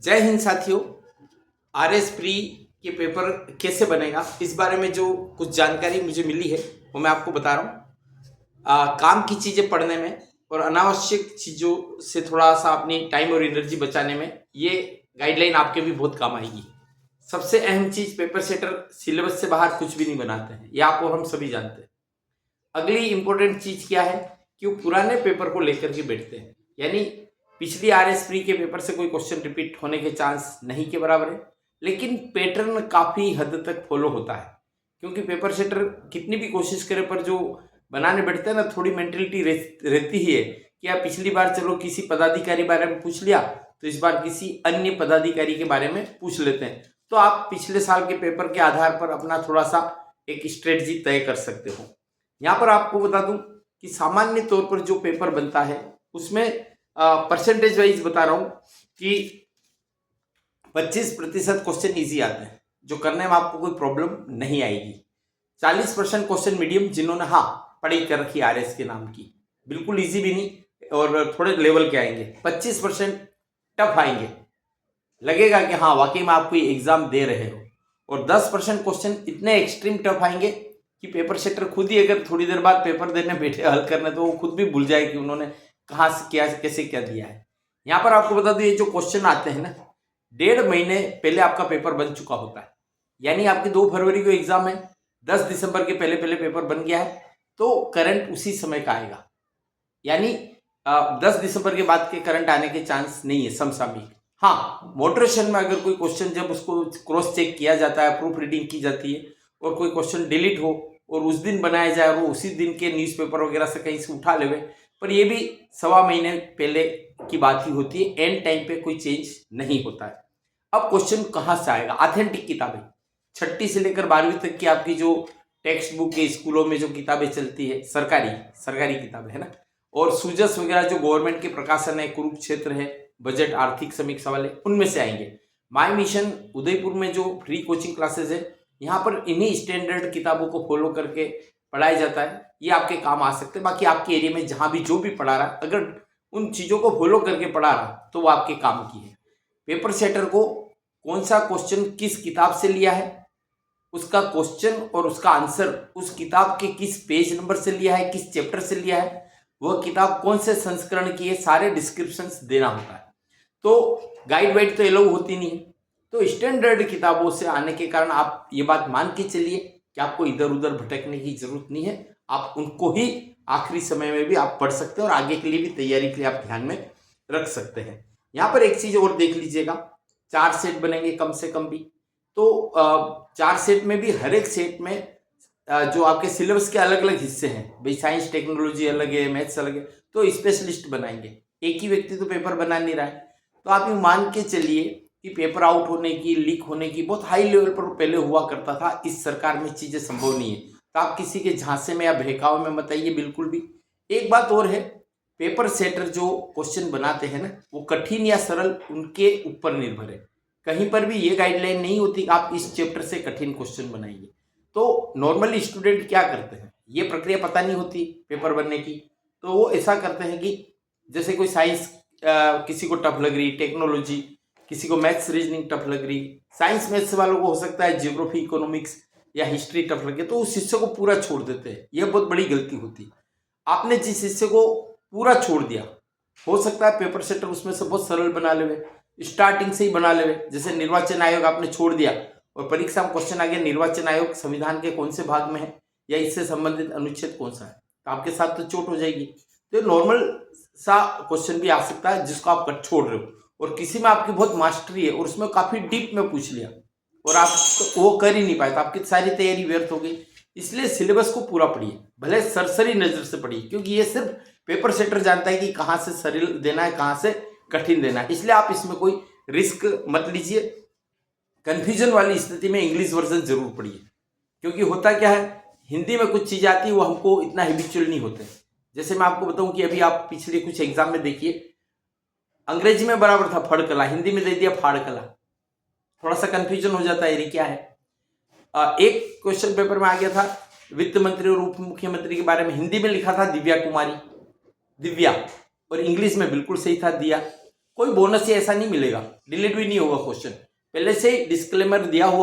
जय हिंद साथियों। RS pre के पेपर कैसे बनेगा इस बारे में जो कुछ जानकारी मुझे मिली है वो मैं आपको बता रहा हूँ। काम की चीज़ें पढ़ने में और अनावश्यक चीज़ों से थोड़ा सा अपनी टाइम और एनर्जी बचाने में ये गाइडलाइन आपके भी बहुत काम आएगी। सबसे अहम चीज़, पेपर सेटर सिलेबस से बाहर कुछ भी नहीं बनाते हैं, ये आप और हम सभी जानते हैं। अगली इंपॉर्टेंट चीज़ क्या है कि वो पुराने पेपर को लेकर के बैठते हैं, यानी पिछली आरएस प्री के पेपर से कोई क्वेश्चन रिपीट होने के चांस नहीं के बराबर है, लेकिन पैटर्न काफ़ी हद तक फॉलो होता है। क्योंकि पेपर सेटर कितनी भी कोशिश करे पर जो बनाने बैठते हैं ना, थोड़ी मेंटेलिटी रहती ही है कि यार पिछली बार चलो किसी पदाधिकारी बारे में पूछ लिया तो इस बार किसी अन्य पदाधिकारी के बारे में पूछ लेते हैं। तो आप पिछले साल के पेपर के आधार पर अपना थोड़ा सा एक स्ट्रेटजी तय कर सकते हो। यहाँ पर आपको बता दूं कि सामान्य तौर पर जो पेपर बनता है उसमें परसेंटेज वाइज बता रहा हूं कि 25% क्वेश्चन ईजी आते हैं, जो करने में आपको कोई प्रॉब्लम नहीं आएगी। 40% क्वेश्चन मीडियम, जिन्होंने पढ़ाई कर रखी आरएस के नाम की, बिल्कुल ईजी भी नहीं और थोड़े लेवल के आएंगे। 25% टफ आएंगे, लगेगा कि वाकई में आप कोई एग्जाम दे रहे हो। और 10% क्वेश्चन इतने एक्सट्रीम टफ आएंगे कि पेपर सेटर खुद ही अगर थोड़ी देर बाद पेपर देने बैठे हल करने तो वो खुद भी भूल जाए कि उन्होंने कहाँ से क्या कैसे क्या दिया है। यहाँ पर आपको बता दूं, ये जो क्वेश्चन आते हैं ना, 1.5 महीने पहले आपका पेपर बन चुका होता है। यानी आपकी 2 फरवरी को एग्जाम है, 10 दिसंबर के पहले पहले पेपर बन गया है तो करंट उसी समय का आएगा। यानी 10 दिसंबर के बाद के करंट आने के चांस नहीं है समसामयिक। मॉडरेशन में अगर कोई क्वेश्चन जब उसको क्रॉस चेक किया जाता है, प्रूफ रीडिंग की जाती है और कोई क्वेश्चन डिलीट हो और उस दिन बनाया जाए और वो उसी दिन के न्यूज़पेपर वगैरह से कहीं से उठा लेवे, पर ये भी 1.25 महीने पहले की बात ही होती है, एंड टाइम पे कोई चेंज नहीं होता है। अब क्वेश्चन कहाँ से आएगा? ऑथेंटिक किताबें 6ठी से लेकर 12वीं तक की आपकी जो टेक्स्ट बुक के स्कूलों में जो किताबें चलती है, सरकारी किताबें है ना, और सूजस वगैरह जो गवर्नमेंट के प्रकाशन है, कुरुक्षेत्र है, बजट, आर्थिक समीक्षा वाले, उनमें से आएंगे। माई मिशन उदयपुर में जो फ्री कोचिंग क्लासेस है, यहाँ पर इन्हीं स्टैंडर्ड किताबों को फॉलो करके पढ़ाया जाता है। ये आपके काम आ सकते हैं। बाकी आपके एरिया में जहाँ भी जो भी पढ़ा रहा, अगर उन चीज़ों को फॉलो करके पढ़ा रहा तो वो आपके काम की है। पेपर सेटर को कौन सा क्वेश्चन किस किताब से लिया है, उसका क्वेश्चन और उसका आंसर उस किताब के किस पेज नंबर से लिया है, किस चैप्टर से लिया है, वह किताब कौन से संस्करण की है, सारे डिस्क्रिप्शंस देना होता है। तो गाइड वाइड तो एलाउ होती नहीं है। तो स्टैंडर्ड किताबों से आने के कारण आप ये बात मान के चलिए कि आपको इधर उधर भटकने की जरूरत नहीं है। आप उनको ही आखिरी समय में भी आप पढ़ सकते हैं और आगे के लिए भी तैयारी के लिए आप ध्यान में रख सकते हैं। यहाँ पर एक चीज और देख लीजिएगा, 4 सेट बनेंगे कम से कम भी। तो 4 सेट में भी हर एक सेट में जो आपके सिलेबस के अलग अलग हिस्से हैं, भाई साइंस टेक्नोलॉजी अलग है, मैथ्स अलग है, तो स्पेशलिस्ट बनाएंगे। एक ही व्यक्ति तो पेपर बना नहीं रहा है। तो आप ये मान के चलिए कि पेपर आउट होने की, लीक होने की बहुत हाई लेवल पर पहले हुआ करता था। इस सरकार में चीजें संभव नहीं है, तो आप किसी के झांसे में या बहकावे में मत आइए बिल्कुल भी। एक बात और है, पेपर सेटर जो क्वेश्चन बनाते हैं ना, वो कठिन या सरल उनके ऊपर निर्भर है। कहीं पर भी ये गाइडलाइन नहीं होती कि आप इस चैप्टर से कठिन क्वेश्चन बनाइए। तो नॉर्मली स्टूडेंट क्या करते हैं, ये प्रक्रिया पता नहीं होती पेपर बनने की, तो वो ऐसा करते हैं कि जैसे कोई साइंस किसी को टफ लग रही, टेक्नोलॉजी किसी को, मैथ्स रीजनिंग टफ लग रही, साइंस मैथ्स वालों को हो सकता है जियोग्राफी, इकोनॉमिक्स या हिस्ट्री टफ लगे, तो उस हिस्से को पूरा छोड़ देते हैं। यह बहुत बड़ी गलती होती है। आपने जिस हिस्से को पूरा छोड़ दिया, हो सकता है पेपर सेटर उसमें से बहुत सरल बना लेवे, स्टार्टिंग से ही बना लेवे। जैसे निर्वाचन आयोग आपने छोड़ दिया और परीक्षा में क्वेश्चन आ गया, निर्वाचन आयोग संविधान के कौन से भाग में है या इससे संबंधित अनुच्छेद कौन सा है, तो आपके साथ तो चोट हो जाएगी। तो नॉर्मल सा क्वेश्चन भी आ सकता है जिसको आप कट छोड़ रहे हो, और किसी में आपकी बहुत मास्टरी है और उसमें काफी डीप में पूछ लिया और आप वो कर ही नहीं पाए, तो आपकी सारी तैयारी व्यर्थ हो गई। इसलिए सिलेबस को पूरा पढ़िए, भले सरसरी नजर से पढ़िए, क्योंकि ये सिर्फ पेपर सेटर जानता है कि कहाँ से सरल देना है, कहाँ से कठिन देना है। इसलिए आप इसमें कोई रिस्क मत लीजिए। कंफ्यूजन वाली स्थिति में इंग्लिश वर्जन जरूर पढ़िए, क्योंकि होता क्या है, हिंदी में कुछ चीजें आती है वो हमको इतना हैबिचुअल नहीं होते। जैसे मैं आपको बताऊं कि अभी आप पिछले कुछ एग्जाम में देखिए, अंग्रेजी में बराबर था फड़कला, हिंदी में दे दिया फाड़कला, थोड़ा सा कंफ्यूजन हो जाता है ये क्या है। एक क्वेश्चन पेपर में आ गया था वित्त मंत्री और उप मुख्यमंत्री के बारे में, हिंदी में लिखा था दिव्या कुमारी, दिव्या, और इंग्लिश में बिल्कुल सही था दिया। कोई बोनस या ऐसा नहीं मिलेगा, डिलीट भी नहीं होगा क्वेश्चन, पहले से डिस्क्लेमर दिया हुआ